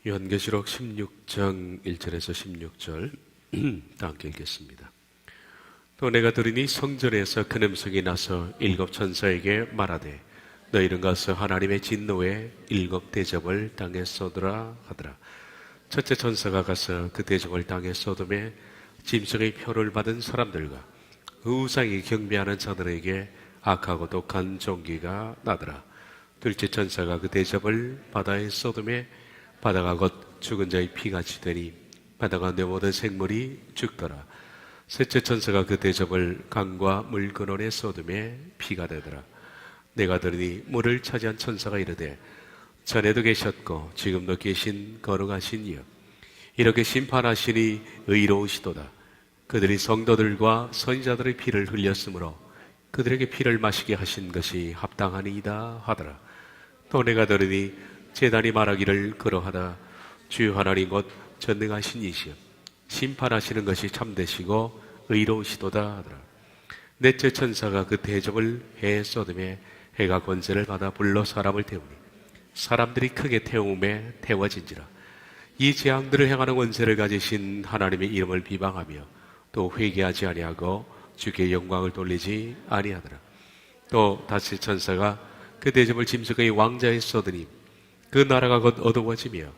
요한계시록 16장 1절에서 16절 다 함께 읽겠습니다. 또 내가 들으니 성전에서 큰 음성이 나서 일곱 천사에게 말하되 너희는 가서 하나님의 진노에 일곱 대접을 땅에 쏟으라 하더라. 첫째 천사가 가서 그 대접을 땅에 쏟음에 짐승의 표를 받은 사람들과 우상이 경배하는 자들에게 악하고 독한 종기가 나더라. 둘째 천사가 그 대접을 바다에 쏟음에 바다가 곧 죽은 자의 피같이 되니 바다가 내 모든 생물이 죽더라. 셋째 천사가 그 대접을 강과 물 근원에 쏟음에 피가 되더라. 내가 들으니 물을 차지한 천사가 이르되 전에도 계셨고 지금도 계신 거룩하신 이여, 이렇게 심판하시니 의로우시도다. 그들이 성도들과 선지자들의 피를 흘렸으므로 그들에게 피를 마시게 하신 것이 합당하니이다 하더라. 또 내가 들으니 제단이 말하기를 그러하다. 주 하나님 곧 전능하신 이시여, 심판하시는 것이 참되시고 의로우시도다 하더라. 넷째 천사가 그 대접을 해에 쏟음에 해가 권세를 받아 불러 사람을 태우니 사람들이 크게 태움에 태워진지라. 이 재앙들을 행하는 권세를 가지신 하나님의 이름을 비방하며 또 회개하지 아니하고 주께 영광을 돌리지 아니하더라. 또 다시 천사가 그 대접을 짐승의 왕자에 쏟으니 그 나라가 곧 어두워지며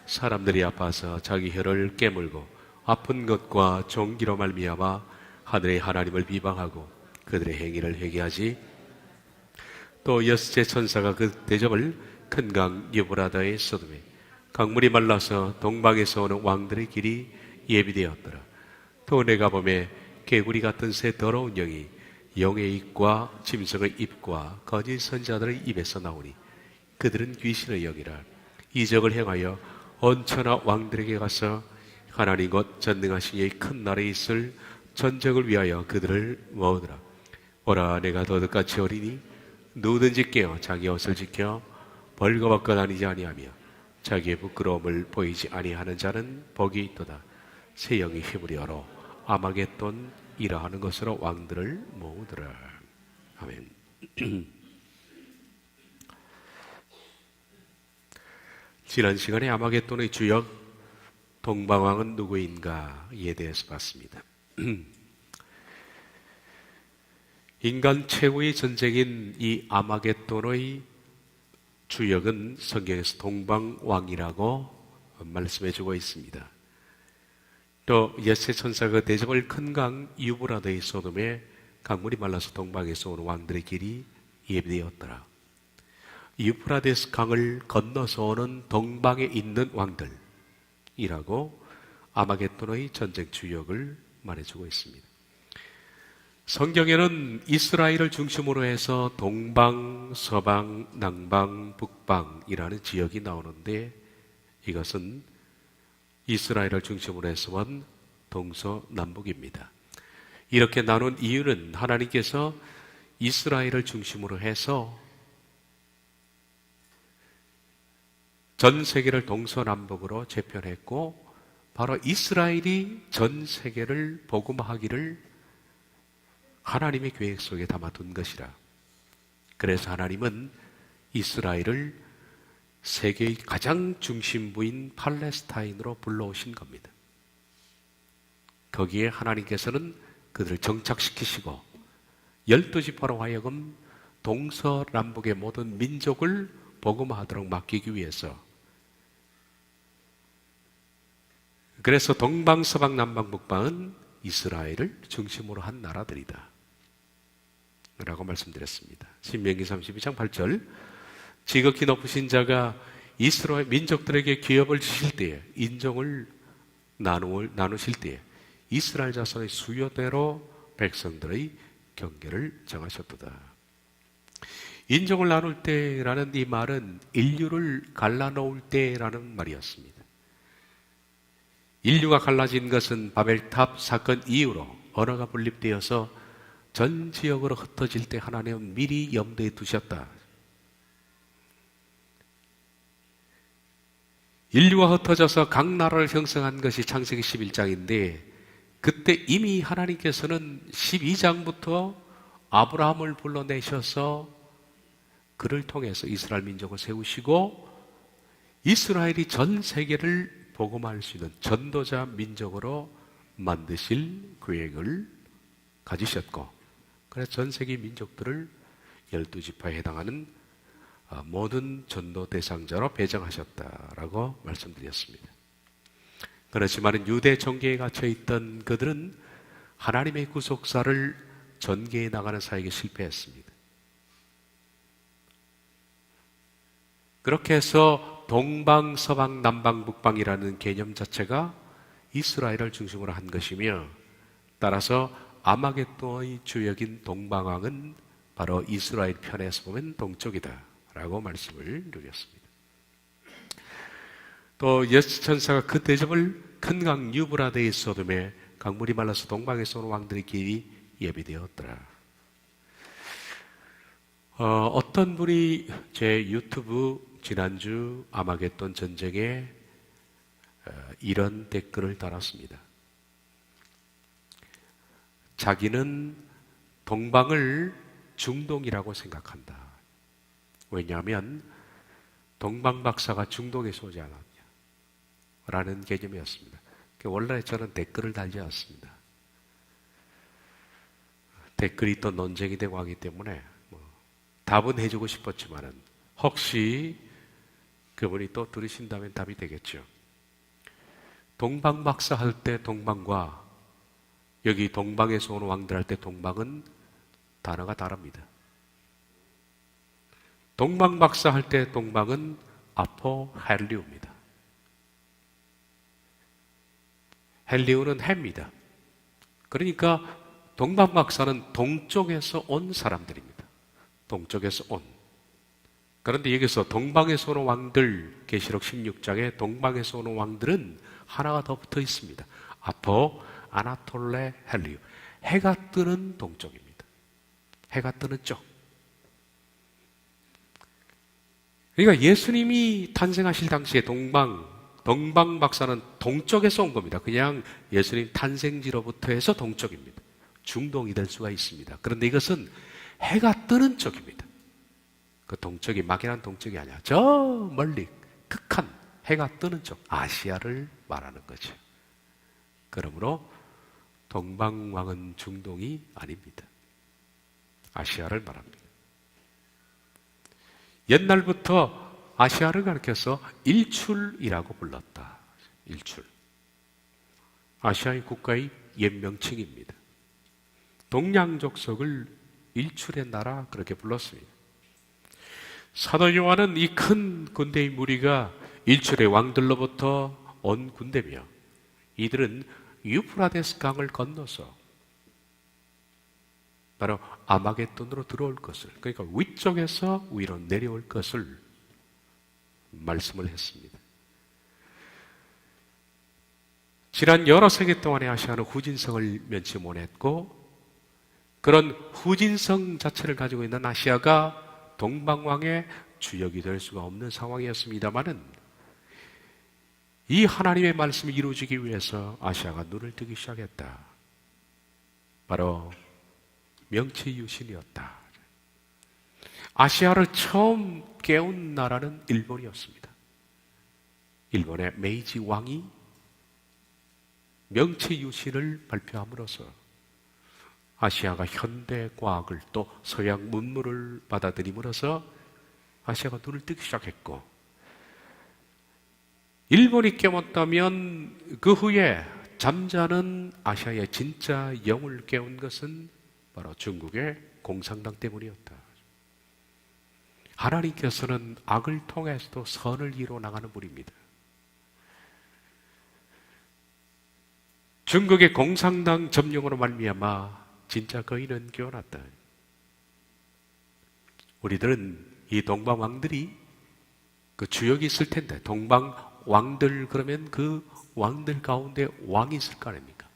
사람들이 아파서 자기 혀를 깨물고 아픈 것과 종기로 말미암아 하늘의 하나님을 비방하고 그들의 행위를 회개하지. 또 여섯째 천사가 그 대접을 큰 강 유브라다에 쏟음에 강물이 말라서 동방에서 오는 왕들의 길이 예비되었더라. 또 내가 보매 개구리 같은 새 더러운 영이 영의 입과 짐승의 입과 거짓 선지자들의 입에서 나오니 그들은 귀신의 영이라. 이적을 행하여 온 천하 왕들에게 가서 하나님 곧 전능하신 이의 큰 나라에 있을 전쟁을 위하여 그들을 모으더라. 오라, 내가 도둑같이 어리니 누구든지 깨어 자기 옷을 지켜 벌거벗고 다니지 아니하며 자기의 부끄러움을 보이지 아니하는 자는 복이 있도다. 새 영이 힘을 열어 아마겟돈 이라하는 것으로 왕들을 모으더라. 아멘. 지난 시간에 아마겟돈의 주역 동방왕은 누구인가에 대해서 봤습니다. 인간 최후의 전쟁인 이 아마겟돈의 주역은 성경에서 동방왕이라고 말씀해주고 있습니다. 또 여세 천사가 대접을 큰 강 유브라다의 쏟음에 강물이 말라서 동방에서 오는 왕들의 길이 예비되었더라. 유프라데스 강을 건너서 오는 동방에 있는 왕들이라고 아마겟돈의 전쟁 주역을 말해주고 있습니다. 성경에는 이스라엘을 중심으로 해서 동방, 서방, 남방, 북방이라는 지역이 나오는데 이것은 이스라엘을 중심으로 해서 온 동서남북입니다. 이렇게 나눈 이유는 하나님께서 이스라엘을 중심으로 해서 전 세계를 동서남북으로 재편했고 바로 이스라엘이 전 세계를 복음화하기를 하나님의 계획 속에 담아둔 것이라. 그래서 하나님은 이스라엘을 세계의 가장 중심부인 팔레스타인으로 불러오신 겁니다. 거기에 하나님께서는 그들을 정착시키시고 12지파로 하여금 동서남북의 모든 민족을 복음화하도록 맡기기 위해서, 그래서 동방, 서방, 남방, 북방은 이스라엘을 중심으로 한 나라들이다 라고 말씀드렸습니다. 신명기 32장 8절, 지극히 높으신 자가 이스라엘 민족들에게 기업을 주실 때에, 인종을 나누실 때에 이스라엘 자손의 수요대로 백성들의 경계를 정하셨도다. 인종을 나눌 때라는 이 말은 인류를 갈라놓을 때라는 말이었습니다. 인류가 갈라진 것은 바벨탑 사건 이후로 언어가 분립되어서 전 지역으로 흩어질 때 하나님은 미리 염두에 두셨다. 인류가 흩어져서 각 나라를 형성한 것이 창세기 11장인데 그때 이미 하나님께서는 12장부터 아브라함을 불러내셔서 그를 통해서 이스라엘 민족을 세우시고 이스라엘이 전 세계를 복음할 수 있는 전도자 민족으로 만드실 계획을 가지셨고, 그래서 전 세계 민족들을 12지파에 해당하는 모든 전도 대상자로 배정하셨다라고 말씀드렸습니다. 그렇지만 유대 종교에 갇혀있던 그들은 하나님의 구속사를 전개해 나가는 사역에 실패했습니다. 그렇게 해서 동방, 서방, 남방, 북방이라는 개념 자체가 이스라엘을 중심으로 한 것이며, 따라서 아마겟돈의 주역인 동방왕은 바로 이스라엘 편에서 보면 동쪽이다 라고 말씀을 드렸습니다. 또 예수천사가 그 대접을 큰 강 유브라데의 소돔에 강물이 말라서 동방에서 온 왕들의 길이 예비되었더라. 어떤 분이 제 유튜브 지난주 아마겟돈 전쟁에 이런 댓글을 달았습니다. 자기는 동방을 중동이라고 생각한다. 왜냐하면 동방 박사가 중동에서 오지 않았냐 라는 개념이었습니다. 원래 저는 댓글을 달지 않습니다. 댓글이 또 논쟁이 되고 하기 때문에 답은 해주고 싶었지만은 혹시 그분이 또 들으신다면 답이 되겠죠. 동방 박사 할 때 동방과 여기 동방에서 온 왕들 할 때 동방은 단어가 다릅니다. 동방 박사 할 때 동방은 아포헬리우입니다. 헬리우는 해입니다. 그러니까 동방 박사는 동쪽에서 온 사람들입니다. 동쪽에서 온. 그런데 여기서 동방에서 오는 왕들, 계시록 16장에 동방에서 오는 왕들은 하나가 더 붙어 있습니다. 아포, 아나톨레, 헬리우. 해가 뜨는 동쪽입니다. 해가 뜨는 쪽. 그러니까 예수님이 탄생하실 당시에 동방 박사는 동쪽에서 온 겁니다. 그냥 예수님 탄생지로부터 해서 동쪽입니다. 중동이 될 수가 있습니다. 그런데 이것은 해가 뜨는 쪽입니다. 그 동쪽이 막연한 동쪽이 아니야. 저 멀리 극한 해가 뜨는 쪽, 아시아를 말하는 거죠. 그러므로 동방왕은 중동이 아닙니다. 아시아를 말합니다. 옛날부터 아시아를 가리켜서 일출이라고 불렀다. 일출. 아시아의 국가의 옛명칭입니다. 동양족속을 일출의 나라 그렇게 불렀습니다. 사도 요한은 이 큰 군대의 무리가 일출의 왕들로부터 온 군대며, 이들은 유프라데스 강을 건너서 바로 아마겟돈으로 들어올 것을, 그러니까 위쪽에서 위로 내려올 것을 말씀을 했습니다. 지난 여러 세기 동안의 아시아는 후진성을 면치 못했고, 그런 후진성 자체를 가지고 있는 아시아가 동방왕의 주역이 될 수가 없는 상황이었습니다마는, 이 하나님의 말씀이 이루어지기 위해서 아시아가 눈을 뜨기 시작했다. 바로 명치유신이었다. 아시아를 처음 깨운 나라는 일본이었습니다. 일본의 메이지 왕이 명치유신을 발표함으로써 아시아가 현대 과학을 또 서양 문물을 받아들임으로써 아시아가 눈을 뜨기 시작했고, 일본이 깨웠다면 그 후에 잠자는 아시아의 진짜 영을 깨운 것은 바로 중국의 공산당 때문이었다. 하나님께서는 악을 통해서도 선을 이루어 나가는 분입니다. 중국의 공산당 점령으로 말미암아 진짜 거인은 깨어났다. 우리들은 이 동방 왕들이 그 주역이 있을 텐데, 동방 왕들 그러면 그 왕들 가운데 왕이 있을 거 아닙니까?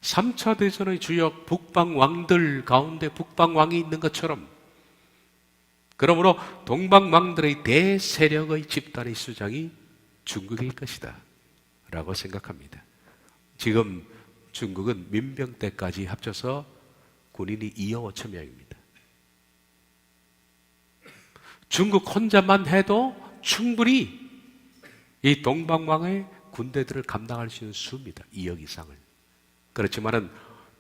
3차 대전의 주역 북방 왕들 가운데 북방 왕이 있는 것처럼, 그러므로 동방 왕들의 대세력의 집단의 수장이 중국일 것이다 라고 생각합니다. 지금 중국은 민병 때까지 합쳐서 군인이 2억 5천 명입니다. 중국 혼자만 해도 충분히 이 동방왕의 군대들을 감당할 수 있는 수입니다. 2억 이상을. 그렇지만은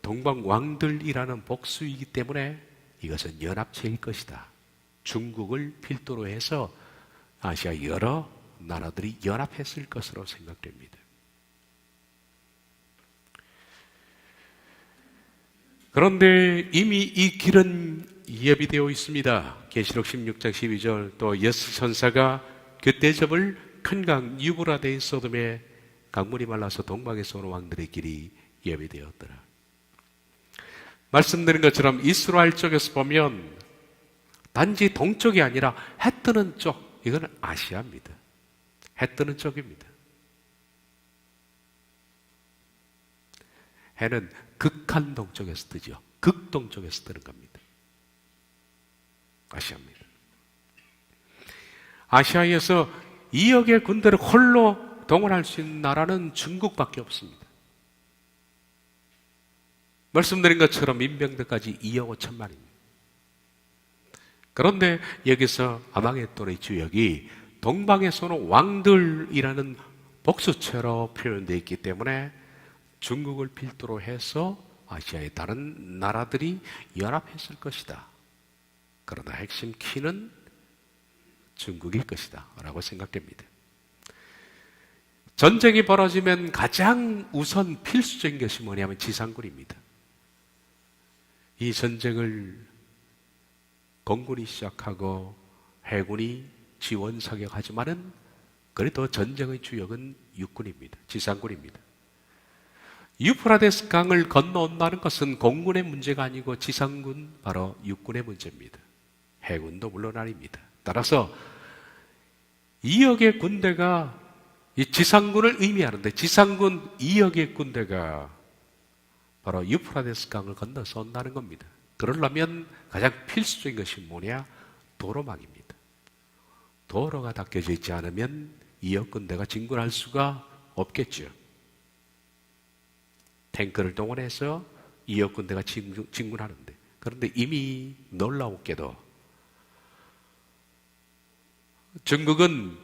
동방왕들이라는 복수이기 때문에 이것은 연합체일 것이다. 중국을 필두로 해서 아시아 여러 나라들이 연합했을 것으로 생각됩니다. 그런데 이미 이 길은 예비되어 있습니다. 계시록 16장 12절 또 예수 천사가 그 대접을 큰 강 유브라데인 소돔에 강물이 말라서 동방에서 오는 왕들의 길이 예비되었더라. 말씀드린 것처럼 이스라엘 쪽에서 보면 단지 동쪽이 아니라 해 뜨는 쪽, 이건 아시아입니다. 해 뜨는 쪽입니다. 해는 극한 동쪽에서 뜨죠. 극동쪽에서 뜨는 겁니다. 아시아입니다. 아시아에서 2억의 군대를 홀로 동원할 수 있는 나라는 중국밖에 없습니다. 말씀드린 것처럼 인병대까지 2억 5천만입니다. 그런데 여기서 아마겟돈의 주역이 동방에서는 왕들이라는 복수체로 표현되어 있기 때문에 중국을 필두로 해서 아시아의 다른 나라들이 연합했을 것이다. 그러나 핵심 키는 중국일 것이다 라고 생각됩니다. 전쟁이 벌어지면 가장 우선 필수적인 것이 뭐냐면 지상군입니다. 이 전쟁을 공군이 시작하고 해군이 지원 사격하지만은 그래도 전쟁의 주역은 육군입니다. 지상군입니다. 유프라데스 강을 건너온다는 것은 공군의 문제가 아니고 지상군, 바로 육군의 문제입니다. 해군도 물론 아닙니다. 따라서 2억의 군대가 이 지상군을 의미하는데 지상군 2억의 군대가 바로 유프라데스 강을 건너서 온다는 겁니다. 그러려면 가장 필수적인 것이 뭐냐? 도로망입니다. 도로가 닦여져 있지 않으면 2억 군대가 진군할 수가 없겠죠. 탱크를 동원해서 2억 군대가 진군하는데, 그런데 이미 놀라웠게도 중국은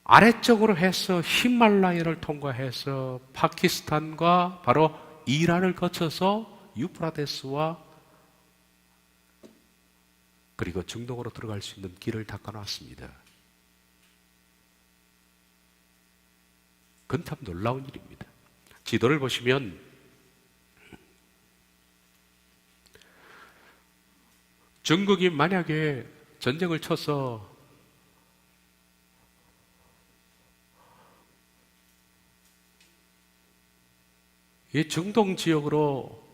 아래쪽으로 해서 히말라야를 통과해서 파키스탄과 바로 이란을 거쳐서 유프라데스와 그리고 중동으로 들어갈 수 있는 길을 닦아놨습니다. 그건 참 놀라운 일입니다. 지도를 보시면 중국이 만약에 전쟁을 쳐서 이 중동 지역으로,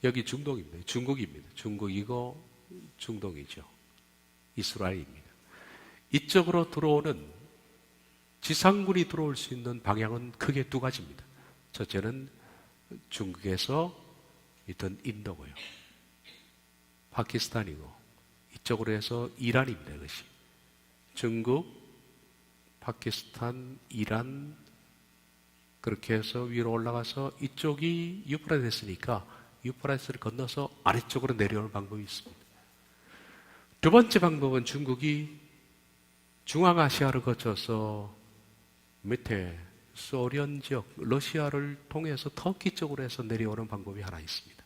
여기 중동입니다. 중국입니다. 중국이고 중동이죠. 이스라엘입니다. 이쪽으로 들어오는 지상군이 들어올 수 있는 방향은 크게 두 가지입니다. 첫째는 중국에서 있던 인도고요. 파키스탄이고, 이쪽으로 해서 이란입니다. 이것이 중국, 파키스탄, 이란, 그렇게 해서 위로 올라가서 이쪽이 유프라데스니까 유프라데스를 건너서 아래쪽으로 내려오는 방법이 있습니다. 두 번째 방법은 중국이 중앙아시아를 거쳐서 밑에 소련 지역, 러시아를 통해서 터키 쪽으로 해서 내려오는 방법이 하나 있습니다.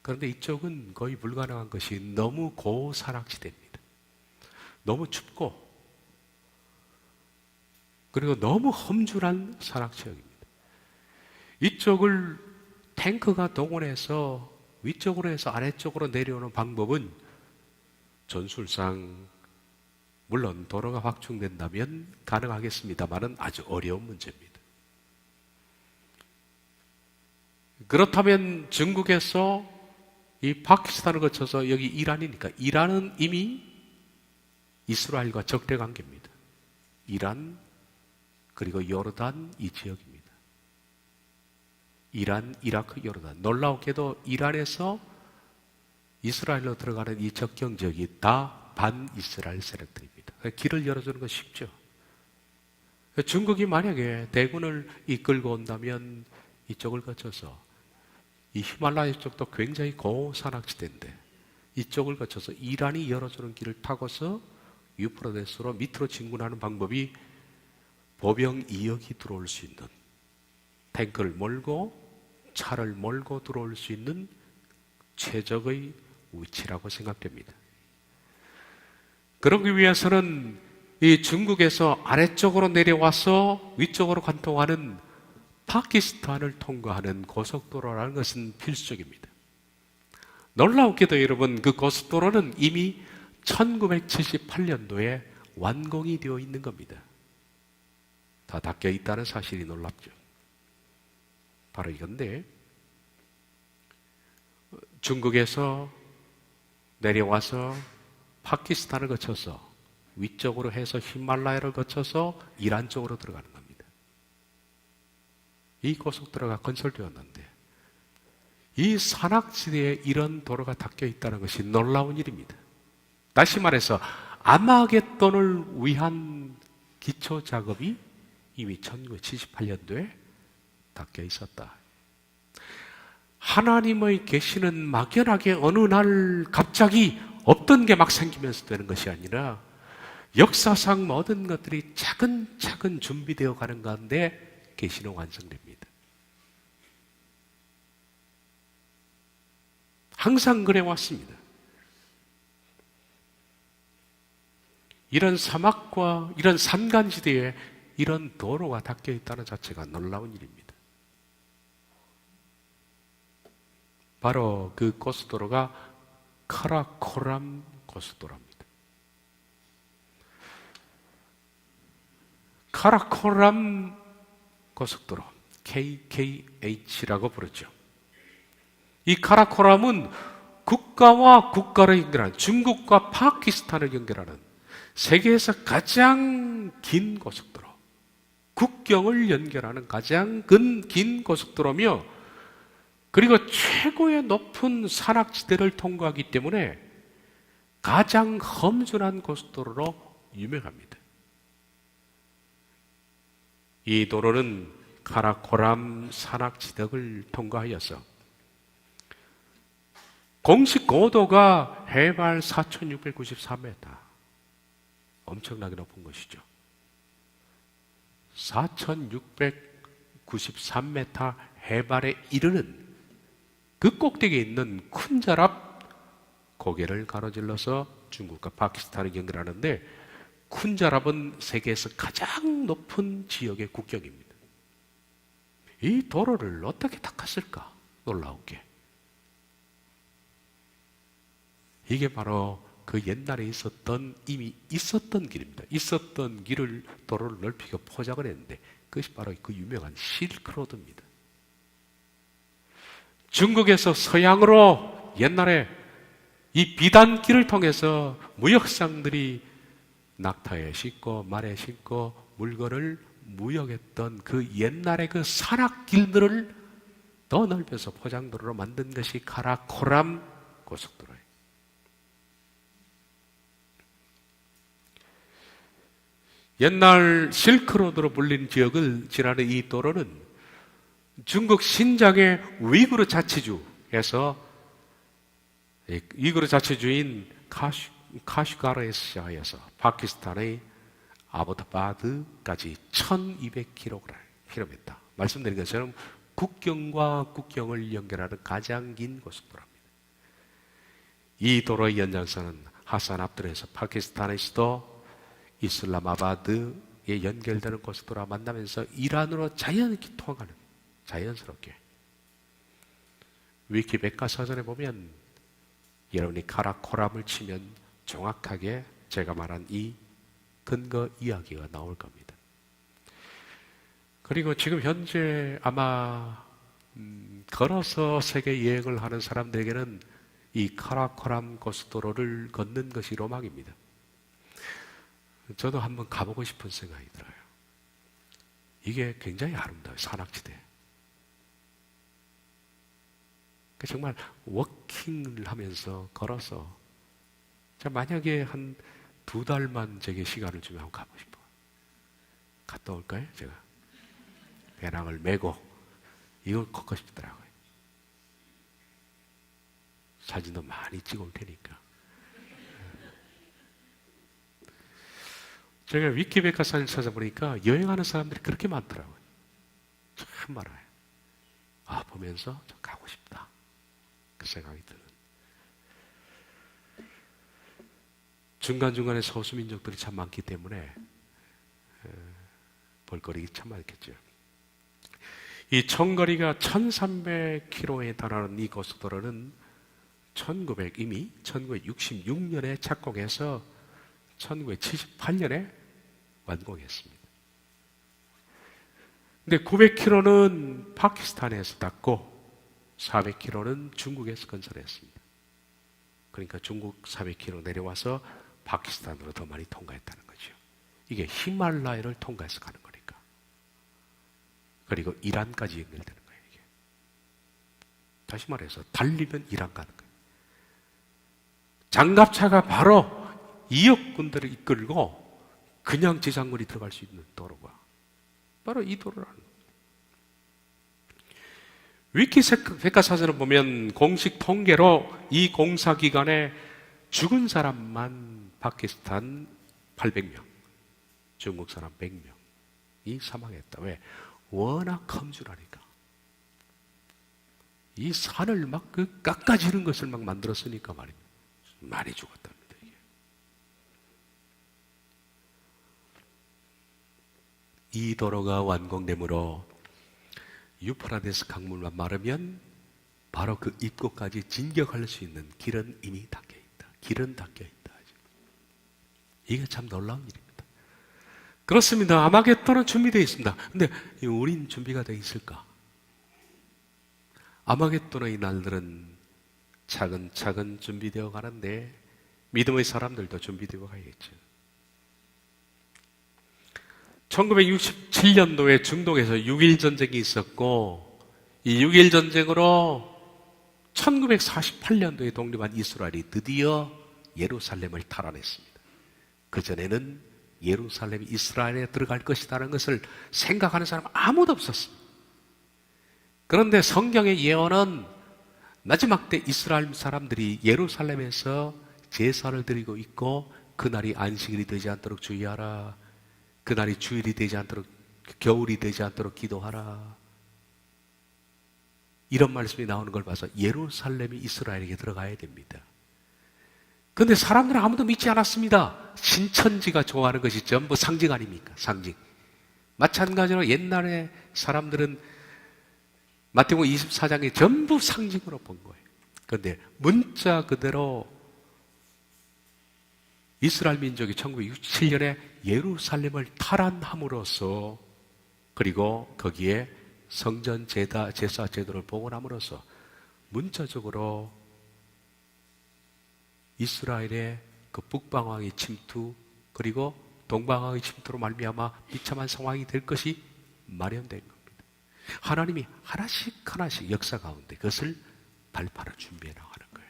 그런데 이쪽은 거의 불가능한 것이 너무 고산악지대입니다. 너무 춥고 그리고 너무 험준한 산악지역입니다. 이쪽을 탱크가 동원해서 위쪽으로 해서 아래쪽으로 내려오는 방법은 전술상 물론 도로가 확충된다면 가능하겠습니다만은 아주 어려운 문제입니다. 그렇다면 중국에서 이 파키스탄을 거쳐서 여기 이란이니까, 이란은 이미 이스라엘과 적대 관계입니다. 이란 그리고 요르단 이 지역입니다. 이란, 이라크, 요르단. 놀라웠게도 이란에서 이스라엘로 들어가는 이 접경 지역이 다 반이스라엘 세력들입니다. 길을 열어주는 건 쉽죠. 중국이 만약에 대군을 이끌고 온다면 이쪽을 거쳐서 이 히말라야 쪽도 굉장히 고산악지대인데 이쪽을 거쳐서 이란이 열어주는 길을 타고서 유프라데스로 밑으로 진군하는 방법이 보병 2억이 들어올 수 있는, 탱크를 몰고 차를 몰고 들어올 수 있는 최적의 위치라고 생각됩니다. 그러기 위해서는 이 중국에서 아래쪽으로 내려와서 위쪽으로 관통하는 파키스탄을 통과하는 고속도로라는 것은 필수적입니다. 놀라웠게도 여러분, 그 고속도로는 이미 1978년도에 완공이 되어 있는 겁니다. 다 닦여 있다는 사실이 놀랍죠. 바로 이건데, 중국에서 내려와서 파키스탄을 거쳐서 위쪽으로 해서 히말라야를 거쳐서 이란 쪽으로 들어가는 겁니다. 이 고속도로가 건설되었는데 이 산악지대에 이런 도로가 닦여 있다는 것이 놀라운 일입니다. 다시 말해서 아마겟돈을 위한 기초 작업이 이미 1978년도에 닦여 있었다. 하나님의 계시는 막연하게 어느 날 갑자기 없던 게 막 생기면서 되는 것이 아니라 역사상 모든 것들이 차근차근 준비되어 가는 가운데 계시는 완성됩니다. 항상 그래왔습니다. 이런 사막과 이런 산간지대에 이런 도로가 닦여 있다는 자체가 놀라운 일입니다. 바로 그 고속도로가 카라코람 고속도로입니다. 카라코람 고속도로, KKH라고 부르죠. 이 카라코람은 국가와 국가를 연결하는, 중국과 파키스탄을 연결하는 세계에서 가장 긴 고속도로, 국경을 연결하는 가장 긴 고속도로며, 그리고 최고의 높은 산악지대를 통과하기 때문에 가장 험준한 고속도로로 유명합니다. 이 도로는 카라코람 산악지대를 통과하여서 공식 고도가 해발 4,693m, 엄청나게 높은 것이죠. 4,693m 해발에 이르는 그 꼭대기에 있는 쿤자랍 고개를 가로질러서 중국과 파키스탄을 연결하는데, 쿤자랍은 세계에서 가장 높은 지역의 국경입니다. 이 도로를 어떻게 닦았을까? 놀라우게. 이게 바로 그 옛날에 이미 있었던 길입니다. 있었던 길을, 도로를 넓히고 포장을 했는데 그것이 바로 그 유명한 실크로드입니다. 중국에서 서양으로 옛날에 이 비단길을 통해서 무역상들이 낙타에 싣고 말에 싣고 물건을 무역했던 그 옛날의 그 산악길들을 더 넓혀서 포장도로로 만든 것이 카라코람 고속도로예요. 옛날 실크로드로 불린 지역을 지나는 이 도로는 중국 신장의 위구르 자치주에서, 위구르 자치주인 카슈가르에서 파키스탄의 아보타바드까지 1200km. 말씀드린 것처럼 국경과 국경을 연결하는 가장 긴 고속도로입니다. 이 도로의 연장선은 하산 압드에서 파키스탄의 수도 이슬라마바드에 연결되는 고속도로와 만나면서 이란으로 자연스럽게 통하는, 자연스럽게. 위키 백과사전에 보면 여러분이 카라코람을 치면 정확하게 제가 말한 이 근거 이야기가 나올 겁니다. 그리고 지금 현재 아마 걸어서 세계 여행을 하는 사람들에게는 이 카라코람 고속도로를 걷는 것이 로망입니다. 저도 한번 가보고 싶은 생각이 들어요. 이게 굉장히 아름다워요. 산악지대. 정말 워킹을 하면서 걸어서, 만약에 한 2달만 제게 시간을 주면 한번 가고 싶어요. 갔다 올까요? 제가 배낭을 메고 이걸 걷고 싶더라고요. 사진도 많이 찍어 올 테니까. 제가 위키백과사를 찾아보니까 여행하는 사람들이 그렇게 많더라고요. 참 많아요. 보면서 좀 가고 싶다. 그 생각이 드는. 중간중간에 소수민족들이 참 많기 때문에 볼거리가 참 많겠죠. 이 총거리가 1300km에 달하는 이 고속도로는 이미 1966년에 착공해서 1978년에 완공했습니다. 근데 900km는 파키스탄에서 닿고 400km는 중국에서 건설했습니다. 그러니까 중국 400km 내려와서 파키스탄으로 더 많이 통과했다는 거죠. 이게 히말라야를 통과해서 가는 거니까. 그리고 이란까지 연결되는 거예요. 이게. 다시 말해서 달리면 이란 가는 거예요. 장갑차가 바로 2억 군대를 이끌고 그냥 지상군이 들어갈 수 있는 도로가 바로 이 도로라는 거예요. 위키백과사전을 보면 공식 통계로 이 공사 기간에 죽은 사람만 파키스탄 800명, 중국 사람 100명이 사망했다. 왜? 워낙 험준하니까. 이 산을 막 깎아지는 것을 막 만들었으니까 말입니다. 많이 죽었답니다. 이게. 이 도로가 완공되므로 유프라데스 강물만 마르면 바로 그 입구까지 진격할 수 있는 길은 이미 닫혀 있다. 길은 닫혀 있다. 이게 참 놀라운 일입니다. 그렇습니다. 아마겟돈은 준비되어 있습니다. 근데 우린 준비가 되어 있을까? 아마겟돈의 날들은 차근차근 준비되어 가는데 믿음의 사람들도 준비되어 가야겠죠. 1967년도에 중동에서 6.1 전쟁이 있었고 이 6.1 전쟁으로 1948년도에 독립한 이스라엘이 드디어 예루살렘을 탈환했습니다. 그전에는 예루살렘이 이스라엘에 들어갈 것이라는 것을 생각하는 사람은 아무도 없었습니다. 그런데 성경의 예언은 마지막 때 이스라엘 사람들이 예루살렘에서 제사를 드리고 있고 그날이 안식일이 되지 않도록 주의하라. 그날이 주일이 되지 않도록 겨울이 되지 않도록 기도하라. 이런 말씀이 나오는 걸 봐서 예루살렘이 이스라엘에게 들어가야 됩니다. 그런데 사람들은 아무도 믿지 않았습니다. 신천지가 좋아하는 것이 전부 상징 아닙니까? 상징. 마찬가지로 옛날에 사람들은 마태복음 24장에 전부 상징으로 본 거예요. 그런데 문자 그대로 이스라엘 민족이 1967년에 예루살렘을 탈환함으로써 그리고 거기에 성전 제사 제도를 복원함으로써 문자적으로 이스라엘의 그 북방왕의 침투 그리고 동방왕의 침투로 말미암아 비참한 상황이 될 것이 마련된 겁니다. 하나님이 하나씩 역사 가운데 그것을 발판을 준비해 나가는 거예요.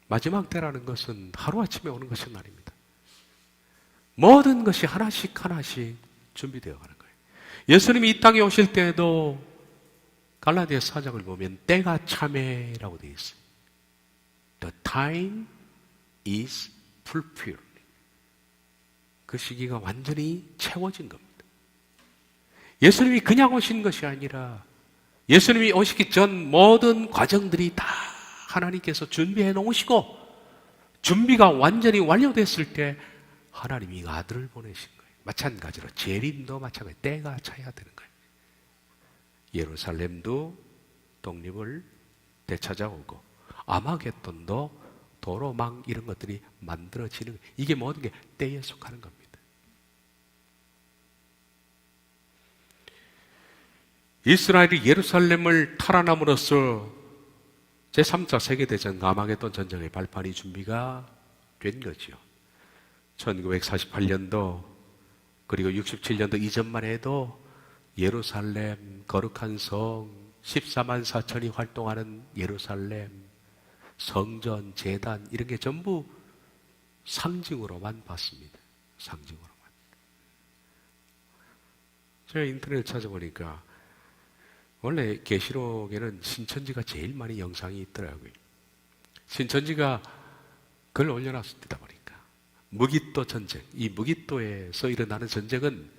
마지막 때라는 것은 하루아침에 오는 것은 아닙니다. 모든 것이 하나씩 준비되어 가는 거예요. 예수님이 이 땅에 오실 때에도 갈라디아 4장을 보면 때가 참에라고 되어 있어요. The time is fulfilled. 그 시기가 완전히 채워진 겁니다. 예수님이 그냥 오신 것이 아니라 예수님이 오시기 전 모든 과정들이 다 하나님께서 준비해 놓으시고 준비가 완전히 완료됐을 때 하나님이 아들을 보내신 거예요. 마찬가지로 재림도 마찬가지로 때가 차야 되는 거예요. 예루살렘도 독립을 되찾아오고 아마겟돈도 도로망 이런 것들이 만들어지는 거예요. 이게 모든 게 때에 속하는 겁니다. 이스라엘이 예루살렘을 탈환함으로써 제3차 세계대전 아마겟돈 전쟁의 발판이 준비가 된 거죠. 1948년도 그리고 67년도 이전만 해도 예루살렘 거룩한 성 14만 4천이 활동하는 예루살렘 성전, 제단 이런 게 전부 상징으로만 봤습니다. 상징으로만. 제가 인터넷을 찾아보니까 원래 계시록에는 신천지가 제일 많이 영상이 있더라고요. 신천지가 그걸 올려놨습니다 보니까. 무기또 전쟁. 이 무기또에서 일어나는 전쟁은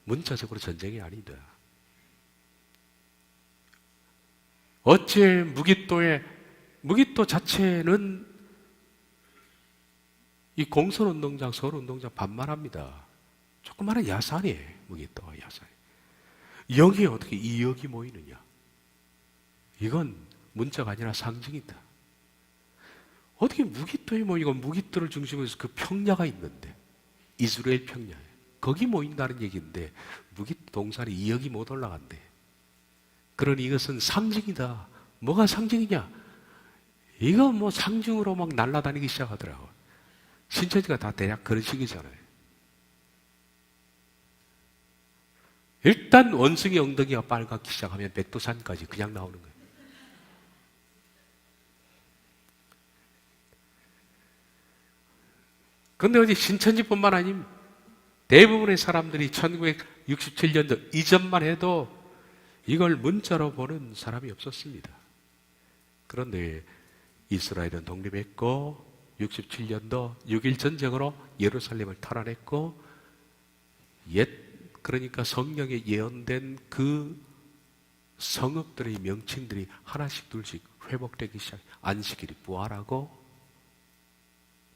문자적으로 전쟁이 아니다. 어째 무기또 자체는 이 공설운동장, 서울운동장 반만합니다. 조그마한 야산이에요. 무기또가 야산. 여기에 어떻게 2억이 모이느냐? 이건 문자가 아니라 상징이다. 어떻게 무기또에 모이고 무기또를 중심으로 해서 그 평야가 있는데 이스라엘 평야에 거기 모인다는 얘기인데 무기또 동산에 2억이 못 올라간대. 그러니 이것은 상징이다. 뭐가 상징이냐? 이거 뭐 상징으로 막 날아다니기 시작하더라고. 신천지가 다 대략 그런 식이잖아요. 일단 원숭이 엉덩이가 빨갛기 시작하면 백두산까지 그냥 나오는 거예요. 그런데 어디 신천지뿐만 아니면 대부분의 사람들이 1967년도 이전만 해도 이걸 문자로 보는 사람이 없었습니다. 그런데 이스라엘은 독립했고 67년도 6.1 전쟁으로 예루살렘을 탈환했고 그러니까 성경에 예언된 그 성읍들의 명칭들이 하나씩 둘씩 회복되기 시작해. 안식일이 부활하고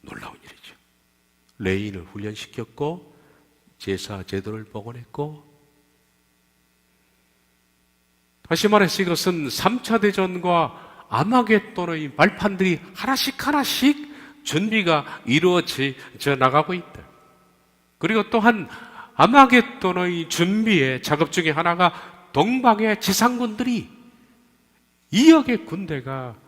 놀라운 일이죠. 레인을 훈련시켰고 제사 제도를 복원했고, 다시 말해서 이것은 3차 대전과 아마겟돈의 발판들이 하나씩 준비가 이루어져 나가고 있다. 그리고 또한 아마겟돈의 준비의 작업 중에 하나가 동방의 지상군들이 2억의 군대가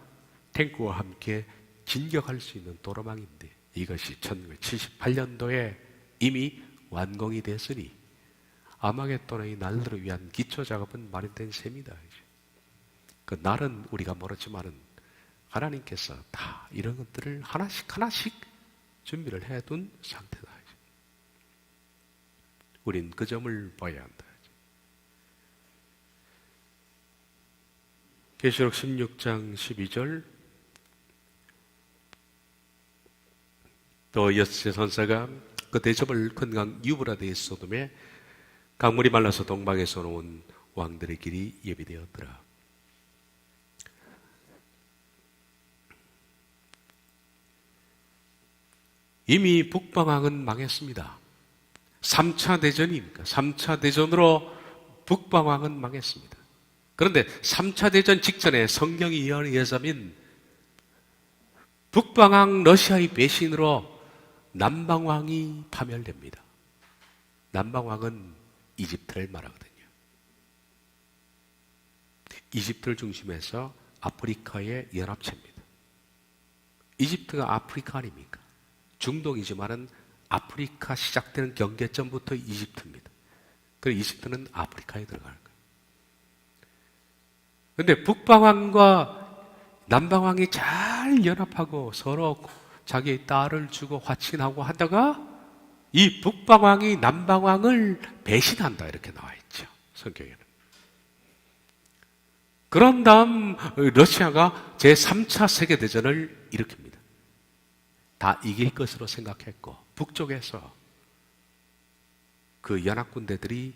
탱크와 함께 진격할 수 있는 도로망인데 이것이 1978년도에 이미 완공이 됐으니 아마겟돈의 날들을 위한 기초 작업은 마련된 셈이다. 그 날은 우리가 모르지만은 하나님께서 다 이런 것들을 하나씩 준비를 해둔 상태다. 우린 그 점을 봐야 한다. 계시록 16장 12절 또 여세 선사가 그 대접을 큰 강 유브라데의 소돔에 강물이 말라서 동방에서 온 왕들의 길이 예비되었더라. 이미 북방왕은 망했습니다. 3차 대전이니까 3차 대전으로 북방왕은 망했습니다. 그런데 3차 대전 직전에 성경이 예언하자면 북방왕 러시아의 배신으로 남방왕이 파멸됩니다. 남방왕은 이집트를 말하거든요. 이집트를 중심해서 아프리카의 연합체입니다. 이집트가 아프리카 아닙니까? 중동이지만은 아프리카 시작되는 경계점부터 이집트입니다. 그래서 이집트는 아프리카에 들어가는 거예요. 그런데 북방왕과 남방왕이 잘 연합하고 서로 자기의 딸을 주고 화친하고 하다가 이 북방왕이 남방왕을 배신한다 이렇게 나와 있죠. 성경에는. 그런 다음 러시아가 제3차 세계대전을 일으킵니다. 다 이길 것으로 생각했고 북쪽에서 그 연합군대들이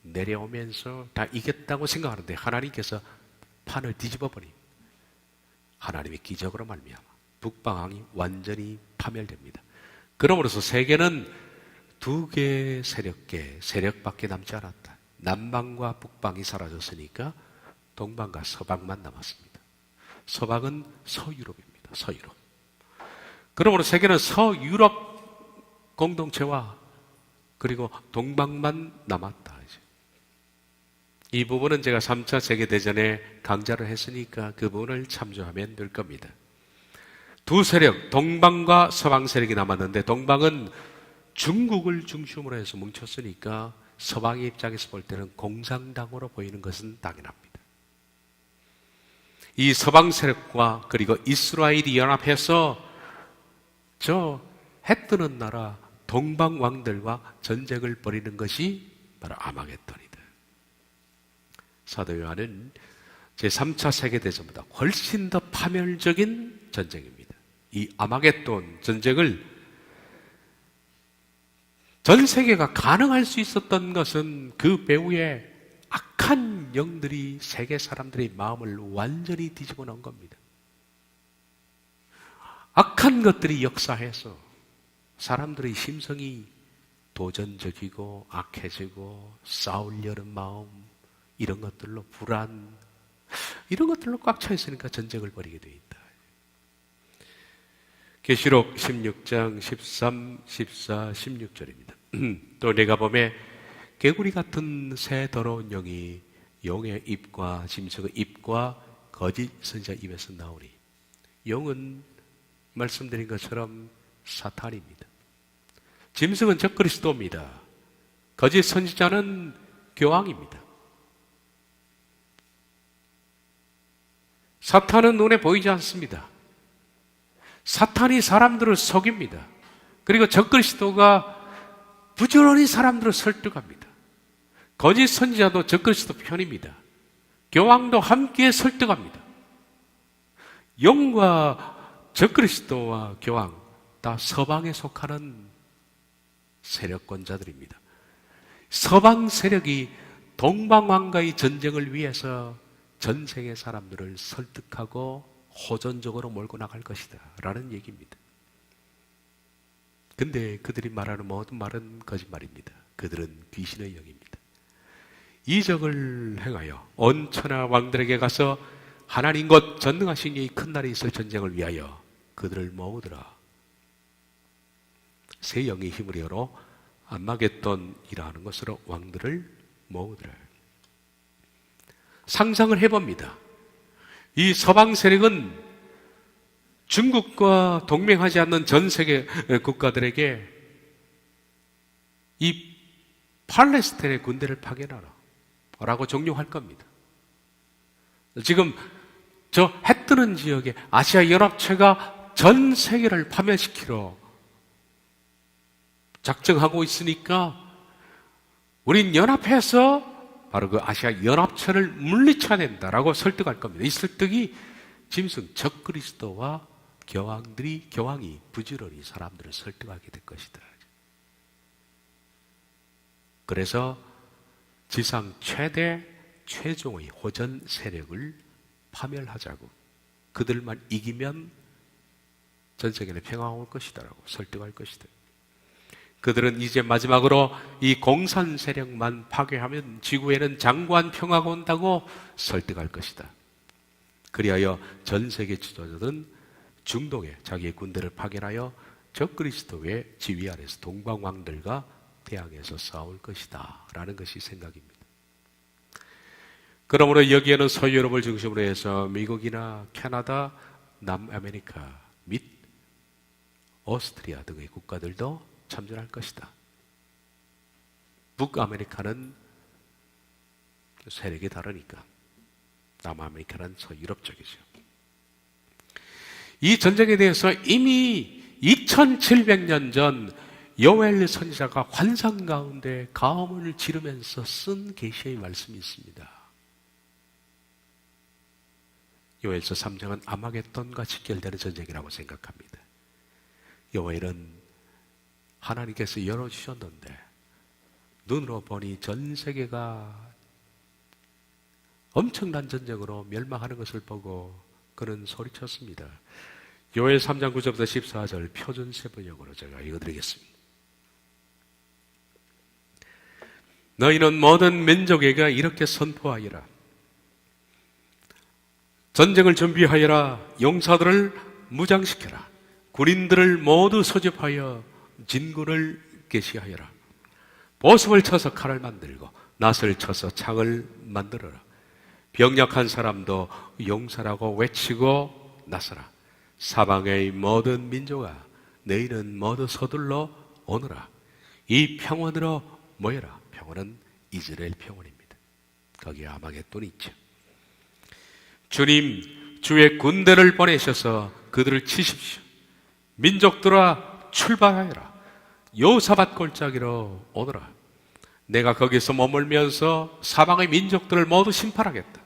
내려오면서 다 이겼다고 생각하는데 하나님께서 판을 뒤집어 버립니다. 하나님의 기적으로 말미암아 북방왕이 완전히 파멸됩니다. 그러므로서 세계는 두 개의 세력밖에 남지 않았다. 남방과 북방이 사라졌으니까 동방과 서방만 남았습니다. 서방은 서유럽입니다. 서유럽. 그러므로 세계는 서유럽 공동체와 그리고 동방만 남았다. 이 부분은 제가 3차 세계대전에 강좌를 했으니까 그 부분을 참조하면 될 겁니다. 두 세력, 동방과 서방 세력이 남았는데 동방은 중국을 중심으로 해서 뭉쳤으니까 서방의 입장에서 볼 때는 공산당으로 보이는 것은 당연합니다. 이 서방 세력과 그리고 이스라엘이 연합해서 저 해 뜨는 나라 동방 왕들과 전쟁을 벌이는 것이 바로 아마겟돈이다. 사도 요한은 제3차 세계대전보다 훨씬 더 파멸적인 전쟁입니다. 이 아마겟돈 전쟁을 전 세계가 가능할 수 있었던 것은 그 배후에 악한 영들이 세계 사람들의 마음을 완전히 뒤집어 놓은 겁니다. 악한 것들이 역사해서 사람들의 심성이 도전적이고 악해지고 싸우려는 마음, 이런 것들로 불안, 이런 것들로 꽉 차 있으니까 전쟁을 벌이게 되어 있다. 계시록 16장 13, 14, 16절입니다. 또 내가 보매 개구리 같은 새 더러운 영이 용의 입과 짐승의 입과 거짓 선지자 입에서 나오니, 용은 말씀드린 것처럼 사탄입니다. 짐승은 적그리스도입니다. 거짓 선지자는 교황입니다. 사탄은 눈에 보이지 않습니다. 사탄이 사람들을 속입니다. 그리고 적그리스도가 부지런히 사람들을 설득합니다. 거짓 선지자도 적그리스도 편입니다. 교황도 함께 설득합니다. 영과 적그리스도와 교황 다 서방에 속하는 세력권자들입니다. 서방 세력이 동방왕과의 전쟁을 위해서 전 세계 사람들을 설득하고 호전적으로 몰고 나갈 것이다 라는 얘기입니다. 근데 그들이 말하는 모든 말은 거짓말입니다. 그들은 귀신의 영입니다. 이적을 행하여 온 천하 왕들에게 가서 하나님 곧 전능하신 이의 큰 날이 있을 전쟁을 위하여 그들을 모으더라. 새 영의 힘을 열어 아마겟돈이라 하는 것으로 왕들을 모으더라. 상상을 해봅니다. 이 서방 세력은 중국과 동맹하지 않는 전 세계 국가들에게 이 팔레스타인의 군대를 파견하라 라고 종용할 겁니다. 지금 저 해 뜨는 지역에 아시아 연합체가 전 세계를 파멸시키러 작정하고 있으니까 우린 연합해서 바로 그 아시아 연합체를 물리쳐야 된다라고 설득할 겁니다. 이 설득이 짐승 적그리스도와 교황이 부지런히 사람들을 설득하게 될 것이다. 그래서 지상 최종의 호전 세력을 파멸하자고, 그들만 이기면 전 세계는 평화가 올 것이다라고 설득할 것이다. 그들은 이제 마지막으로 이 공산 세력만 파괴하면 지구에는 장구한 평화가 온다고 설득할 것이다. 그리하여 전 세계 지도자들은 중동에 자기의 군대를 파견하여 적그리스도의 지휘 아래서 동방왕들과 대항해서 싸울 것이다 라는 것이 생각입니다. 그러므로 여기에는 서유럽을 중심으로 해서 미국이나 캐나다, 남아메리카 및 오스트리아 등의 국가들도 참전할 것이다. 북아메리카는 세력이 다르니까 남아메리카는 서유럽 쪽이죠. 이 전쟁에 대해서 이미 2700년 전 요엘 선지자가 환상 가운데 가음을 지르면서 쓴 계시의 말씀이 있습니다. 요엘서 3장은 아마겟돈과 직결되는 전쟁이라고 생각합니다. 요엘은 하나님께서 열어주셨는데 눈으로 보니 전 세계가 엄청난 전쟁으로 멸망하는 것을 보고 그는 소리쳤습니다. 요엘 3장 9절부터 14절 표준 세번역으로 제가 읽어드리겠습니다. 너희는 모든 민족에게 이렇게 선포하여라. 전쟁을 준비하여라. 용사들을 무장시켜라. 군인들을 모두 소집하여 진군을 개시하여라. 보습을 쳐서 칼을 만들고 낫을 쳐서 창을 만들어라. 병력한 사람도 용사라고 외치고 나서라. 사방의 모든 민족아, 너희는 모두 서둘러 오너라. 이 평원으로 모여라. 평원은 이스라엘 평원입니다. 거기에 아마겟돈이 있죠. 주님, 주의 군대를 보내셔서 그들을 치십시오. 민족들아, 출발하여라. 요사밧 골짜기로 오너라. 내가 거기서 머물면서 사방의 민족들을 모두 심판하겠다.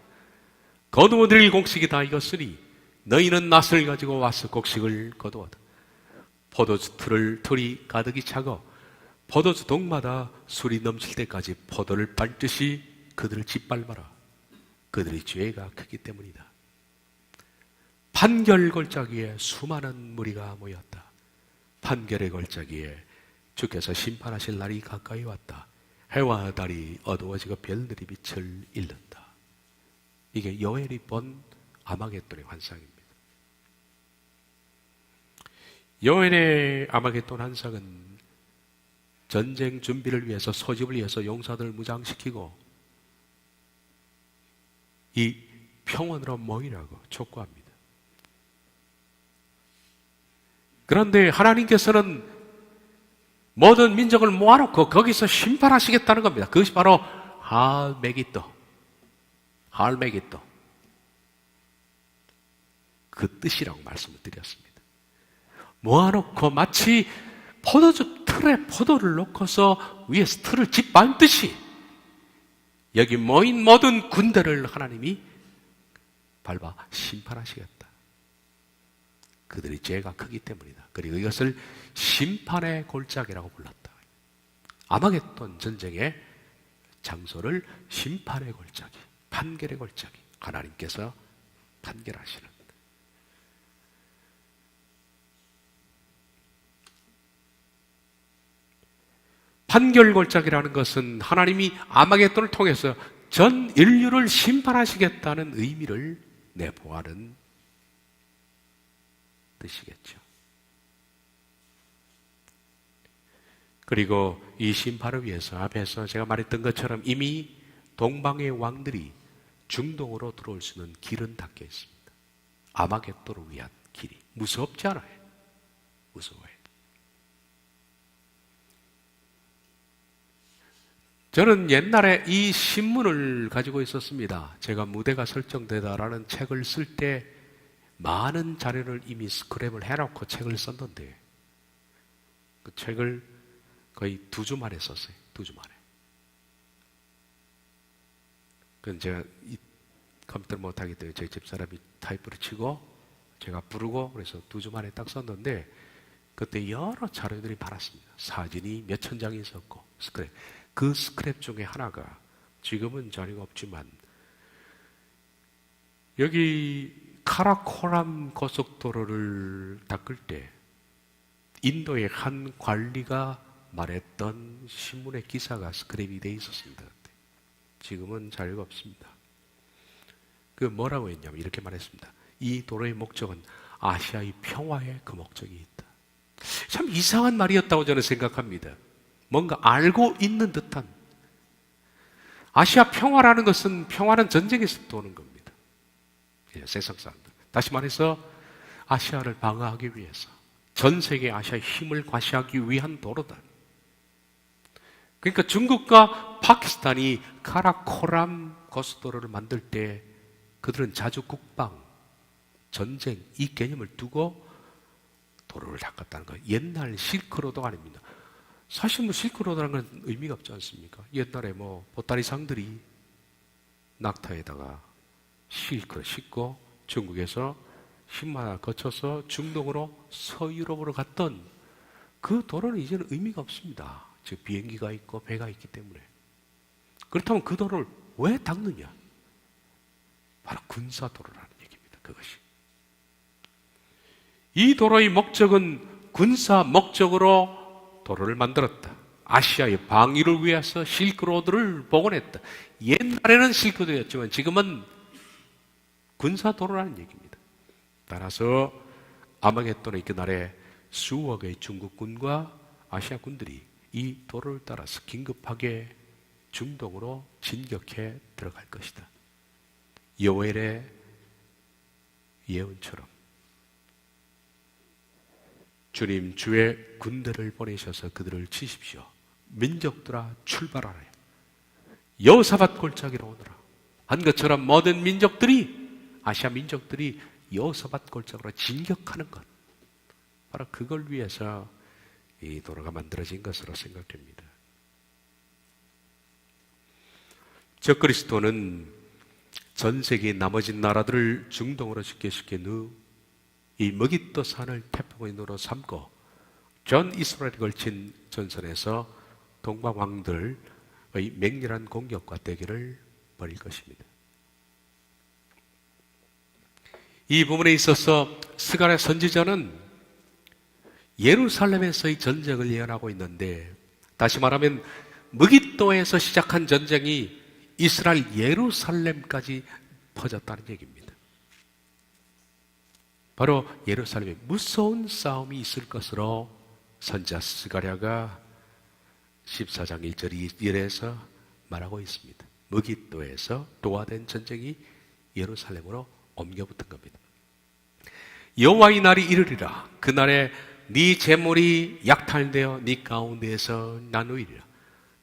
거두어들일 곡식이 다 익었으니 너희는 낫을 가지고 와서 곡식을 거두어다. 포도주 틀이 가득히 차고 포도주 동마다 술이 넘칠 때까지 포도를 밟듯이 그들을 짓밟아라. 그들의 죄가 크기 때문이다. 판결 골짜기에 수많은 무리가 모였다. 판결의 골짜기에 주께서 심판하실 날이 가까이 왔다. 해와 달이 어두워지고 별들이 빛을 잃는다. 이게 요엘이 본 아마겟돈의 환상입니다. 요엘의 아마겟돈 환상은 전쟁 준비를 위해서, 소집을 위해서 용사들을 무장시키고 이 평원으로 모이라고 촉구합니다. 그런데 하나님께서는 모든 민족을 모아놓고 거기서 심판하시겠다는 겁니다. 그것이 바로 할메기또. 그 뜻이라고 말씀을 드렸습니다. 모아놓고 마치 포도주 틀에 포도를 놓고서 위에서 틀을 짓밟듯이 여기 모인 모든 군대를 하나님이 밟아 심판하시겠다. 그들의 죄가 크기 때문이다. 그리고 이것을 심판의 골짜기라고 불렀다. 아마겟돈 전쟁의 장소를 심판의 골짜기, 판결의 골짜기, 하나님께서 판결하시는. 판결 골짜기라는 것은 하나님이 아마겟돈을 통해서 전 인류를 심판하시겠다는 의미를 내포하는 뜻이겠죠. 그리고 이 심판을 위해서 앞에서 제가 말했던 것처럼 이미 동방의 왕들이 중동으로 들어올 수 있는 길은 닫혀 있습니다. 아마겟돈을 위한 길이. 무섭지 않아요? 무서워요. 저는 옛날에 이 신문을 가지고 있었습니다. 제가 무대가 설정되다라는 책을 쓸 때 많은 자료를 이미 스크랩을 해놓고 책을 썼는데 그 책을 거의 2주 만에 썼어요. 2주 만에. 그건 제가 이 컴퓨터를 못하기 때문에 저희 집사람이 타이프를 치고 제가 부르고 그래서 2주 만에 딱 썼는데 그때 여러 자료들이 많았습니다. 사진이 몇천 장이 있었고 스크랩. 그 스크랩 중에 하나가 지금은 자료가 없지만 여기 카라코람 고속도로를 닦을 때 인도의 한 관리가 말했던 신문의 기사가 스크랩이 되어 있었습니다. 지금은 자료가 없습니다. 그 뭐라고 했냐면 이렇게 말했습니다. 이 도로의 목적은 아시아의 평화에 그 목적이 있다. 참 이상한 말이었다고 저는 생각합니다. 뭔가 알고 있는 듯한. 아시아 평화라는 것은 평화는 전쟁에서 오는 겁니다. 세상 사람들. 다시 말해서 아시아를 방어하기 위해서 전 세계 아시아의 힘을 과시하기 위한 도로다. 그러니까 중국과 파키스탄이 카라코람 고속도로를 만들 때 그들은 자주 국방, 전쟁 이 개념을 두고 도로를 닦았다는 거예요. 옛날 실크로드가 아닙니다. 사실 뭐 실크로드라는 건 의미가 없지 않습니까? 옛날에 뭐 보따리상들이 낙타에다가 실크를 싣고 중국에서 신마를 거쳐서 중동으로 서유럽으로 갔던 그 도로는 이제는 의미가 없습니다. 즉 비행기가 있고 배가 있기 때문에. 그렇다면 그 도로를 왜 닦느냐? 바로 군사도로라는 얘기입니다. 그것이. 이 도로의 목적은 군사 목적으로 도로를 만들었다. 아시아의 방위를 위해서 실크로드를 복원했다. 옛날에는 실크로드였지만 지금은 군사도로라는 얘기입니다. 따라서 아마겟돈의 그날에 수억의 중국군과 아시아군들이 이 도로를 따라서 긴급하게 중동으로 진격해 들어갈 것이다. 요엘의 예언처럼 주님 주의 군대를 보내셔서 그들을 치십시오. 민족들아 출발하라. 여호사밧 골짜기로 오너라. 한 것처럼 모든 민족들이 아시아 민족들이 여호사밧 골짜기로 진격하는 것. 바로 그걸 위해서 이 도로가 만들어진 것으로 생각됩니다. 적그리스도는 전 세계 나머지 나라들을 중동으로 집결시킨 후 이 머깃도 산을 태평인으로 삼고 전 이스라엘에 걸친 전선에서 동방 왕들의 맹렬한 공격과 대결을 벌일 것입니다. 이 부분에 있어서 스가랴 선지자는 예루살렘에서의 전쟁을 예언하고 있는데, 다시 말하면 머깃도에서 시작한 전쟁이 이스라엘 예루살렘까지 퍼졌다는 얘기입니다. 바로 예루살렘에 무서운 싸움이 있을 것으로 선지자 스가랴가 14장 1절 2절에서 말하고 있습니다. 머깃도에서 도화된 전쟁이 예루살렘으로 옮겨 붙은 겁니다. 여호와의 날이 이르리라. 그날에 네 재물이 약탈되어 네 가운데에서 나누이리라.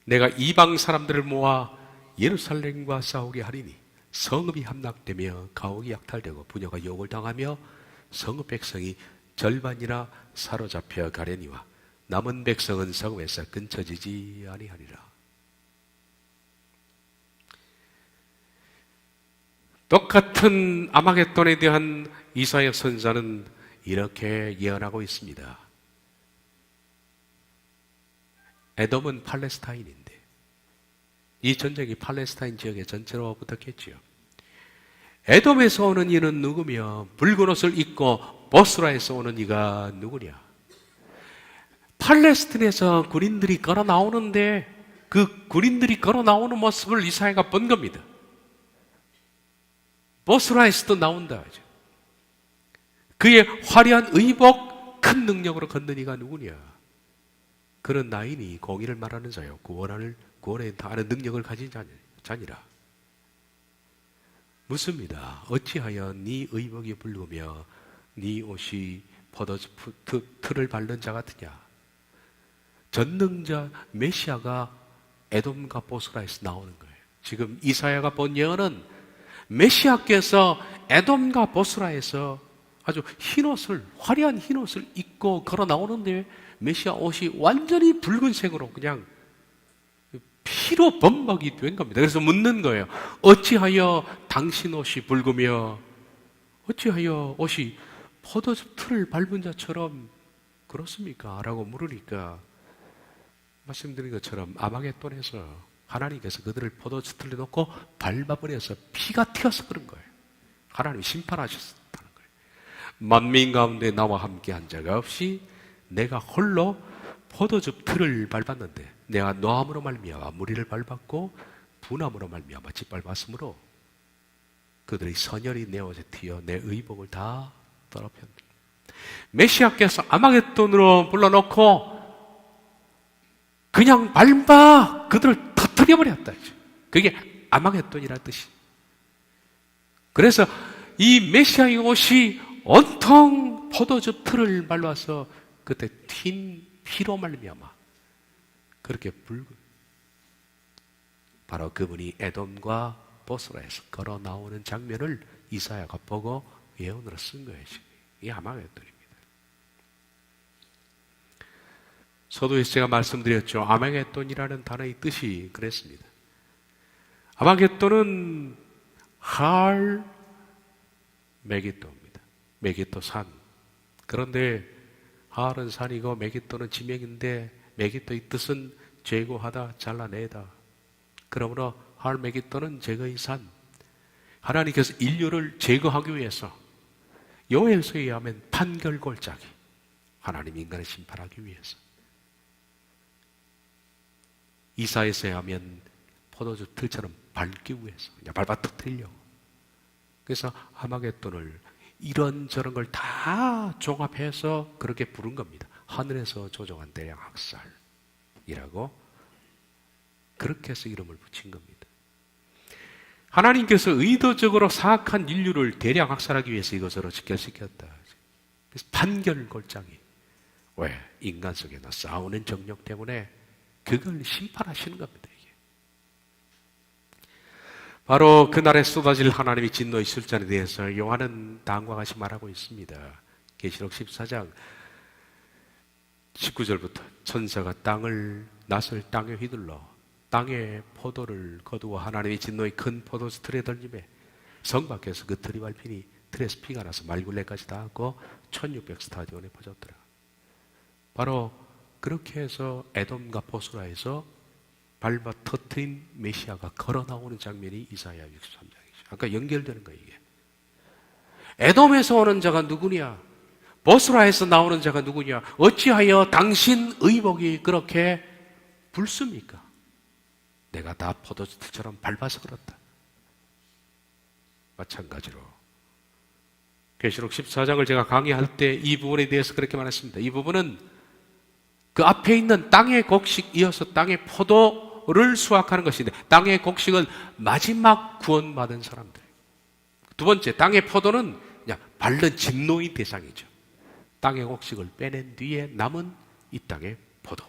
내가 이방 사람들을 모아 예루살렘과 싸우게 하리니 성읍이 함락되며 가옥이 약탈되고 부녀가 욕을 당하며 성읍 백성이 절반이나 사로잡혀 가려니와 남은 백성은 성읍에서 끊쳐지지 아니하리라. 똑같은 아마겟돈에 대한 이사야 선지자는 이렇게 예언하고 있습니다. 에돔은 팔레스타인인데 이 전쟁이 팔레스타인 지역에 전체로 붙었겠지요. 에돔에서 오는 이는 누구며 붉은 옷을 입고 보스라에서 오는 이가 누구냐? 팔레스틴에서 군인들이 걸어 나오는데 그 군인들이 걸어 나오는 모습을 이사야가 본 겁니다. 보스라에서도 나온다. 그의 화려한 의복, 큰 능력으로 걷는 이가 누구냐? 그는 나인이 공의를 말하는 자요 구원에 다하는 능력을 가진 자니라. 묻습니다. 어찌하여 네 의복이 붉으며 네 옷이 포도주 틀을 밟는 자 같으냐? 전능자 메시아가 에돔과 보스라에서 나오는 거예요. 지금 이사야가 본 예언은 메시아께서 에돔과 보스라에서 아주 흰옷을, 화려한 흰옷을 입고 걸어 나오는데 메시아 옷이 완전히 붉은색으로 그냥 피로 범벅이 된 겁니다. 그래서 묻는 거예요. 어찌하여 당신 옷이 붉으며 어찌하여 옷이 포도즙 틀을 밟은 자처럼 그렇습니까? 라고 물으니까 말씀드린 것처럼 아마겟돈에서 하나님께서 그들을 포도즙 틀에 놓고 밟아버려서 피가 튀어서 그런 거예요. 하나님이 심판하셨다는 거예요. 만민 가운데 나와 함께 한 자가 없이 내가 홀로 포도즙 틀을 밟았는데 내가 노함으로 말미암아 무리를 밟았고 분함으로 말미암아 짓밟았으므로 그들의 선열이 내 옷에 튀어 내 의복을 다 더럽혔다. 메시아께서 아마겟돈으로 불러놓고 그냥 밟아 그들을 터뜨려버렸다. 그게 아마겟돈이라는 뜻이. 그래서 이 메시아의 옷이 온통 포도즙 틀을 밟아서 그때 튄 피로 말미암아 그렇게 붉은, 바로 그분이 에돔과 보스라에서 걸어 나오는 장면을 이사야가 보고 예언으로 쓴 거예요. 이게 아마겟돈입니다. 서두에서 제가 말씀드렸죠. 아마겟돈이라는 단어의 뜻이 그랬습니다. 아마겟돈은 할 메기토입니다. 메기토 산. 그런데 할은 산이고 메기토는 지명인데 메기토의 뜻은 제거하다, 잘라내다. 그러므로 할 메기토는 제거의 산. 하나님께서 인류를 제거하기 위해서 요엘서에 의하면 판결골짜기, 하나님 인간을 심판하기 위해서, 이사야서에 하면 포도주 틀처럼 밟기 위해서 그냥 밟아 터뜨리려고. 그래서 아마겟돈을 이런저런 걸 다 종합해서 그렇게 부른 겁니다. 하늘에서 조종한 대량 학살이라고 그렇게 해서 이름을 붙인 겁니다. 하나님께서 의도적으로 사악한 인류를 대량 학살하기 위해서 이것으로 직결시켰다. 그래서 판결골짜기. 왜? 인간 속에 나 싸우는 정력 때문에 그걸 심판하시는 겁니다. 이게. 바로 그날에 쏟아질 하나님의 진노의 술잔에 대해서 요한은 다음과 같이 말하고 있습니다. 계시록 14장 19절부터 천사가 낫을 땅에 휘둘러 땅에 포도를 거두어 하나님의 진노의 큰 포도주 틀에 던지매 성 밖에서 그 트리발핀이 틀에서 피가 나서 말굴레까지 닿았고 1600 스타디온에 퍼졌더라. 바로 그렇게 해서 에돔과 보스라에서 밟아 터트린 메시아가 걸어 나오는 장면이 이사야 63장이죠. 아까 연결되는 거예요, 이게. 에돔에서 오는 자가 누구냐? 보스라에서 나오는 자가 누구냐? 어찌하여 당신 의복이 그렇게 붉습니까? 내가 다 포도주처럼 밟아서 그렇다. 마찬가지로 계시록 14장을 제가 강의할 때 이 부분에 대해서 그렇게 말했습니다. 이 부분은 그 앞에 있는 땅의 곡식 이어서 땅의 포도를 수확하는 것인데, 땅의 곡식은 마지막 구원받은 사람들. 두 번째, 땅의 포도는 그냥 밟는 진노의 대상이죠. 땅의 곡식을 빼낸 뒤에 남은 이 땅의 포도.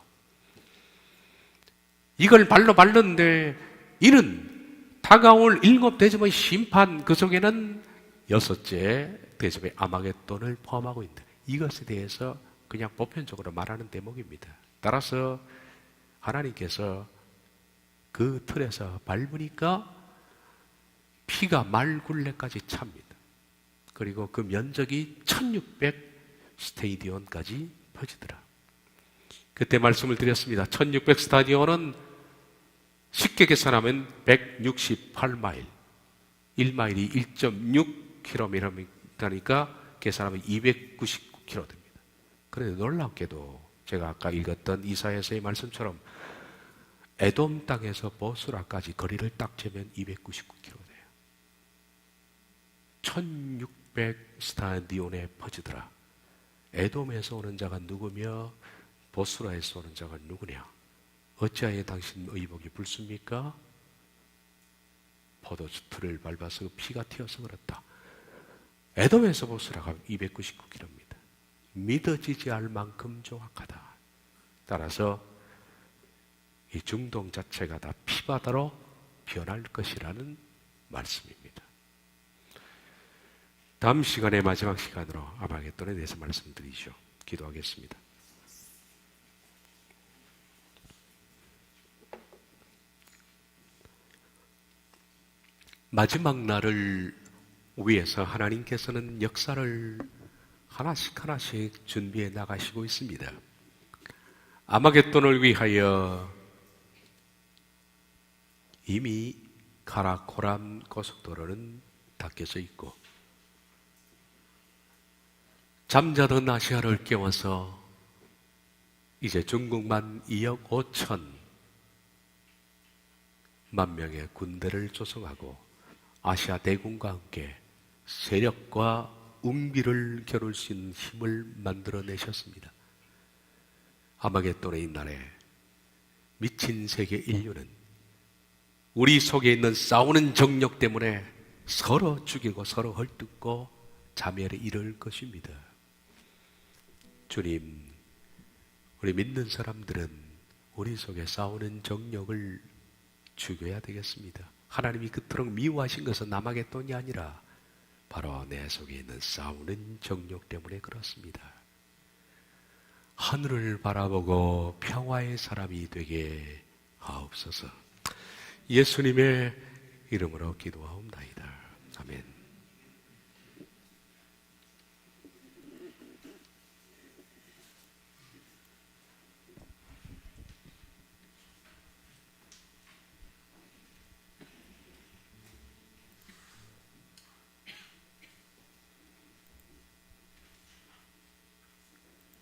이걸 발로 밟는데 이는 다가올 7 대접의 심판, 그 속에는 6째 대접의 아마겟돈을 포함하고 있다. 이것에 대해서 그냥 보편적으로 말하는 대목입니다. 따라서 하나님께서 그 틀에서 밟으니까 피가 말굴레까지 찹니다. 그리고 그 면적이 1600 스테디온까지 퍼지더라. 그때 말씀을 드렸습니다. 1600 스타디온은 쉽게 계산하면 168마일, 1마일이 1.6km니까 계산하면 299km 됩니다. 그런데 놀랍게도 제가 아까 읽었던 이사야서의 말씀처럼 에돔 땅에서 보스라까지 거리를 딱 재면 299km 돼요. 1600 스타디온에 퍼지더라. 에돔에서 오는 자가 누구며 보스라에서 오는 자가 누구냐? 어찌하여 당신 의복이 붉습니까? 포도주 틀을 밟아서 피가 튀어서 그렇다. 에돔에서 보스라가 299km입니다. 믿어지지 않을 만큼 정확하다. 따라서 이 중동 자체가 다 피바다로 변할 것이라는 말씀입니다. 다음 시간에 마지막 시간으로 아마겟돈에 대해서 말씀드리죠. 기도하겠습니다. 마지막 날을 위해서 하나님께서는 역사를 하나씩 준비해 나가시고 있습니다. 아마겟돈을 위하여 이미 카라코람 고속도로는 닫혀져 있고, 잠자던 아시아를 깨워서 이제 중국만 2억 5천 만 명의 군대를 조성하고 아시아 대군과 함께 세력과 운비를 겨룰 수 있는 힘을 만들어내셨습니다. 아마겟돈의 이날에 미친 세계 인류는 우리 속에 있는 싸우는 정력 때문에 서로 죽이고 서로 헐뜯고 자멸에 이를 것입니다. 주님, 우리 믿는 사람들은 우리 속에 싸우는 정력을 죽여야 되겠습니다. 하나님이 그토록 미워하신 것은 아마겟돈이 아니라 바로 내 속에 있는 싸우는 정욕 때문에 그렇습니다. 하늘을 바라보고 평화의 사람이 되게 하옵소서. 예수님의 이름으로 기도하옵나이다.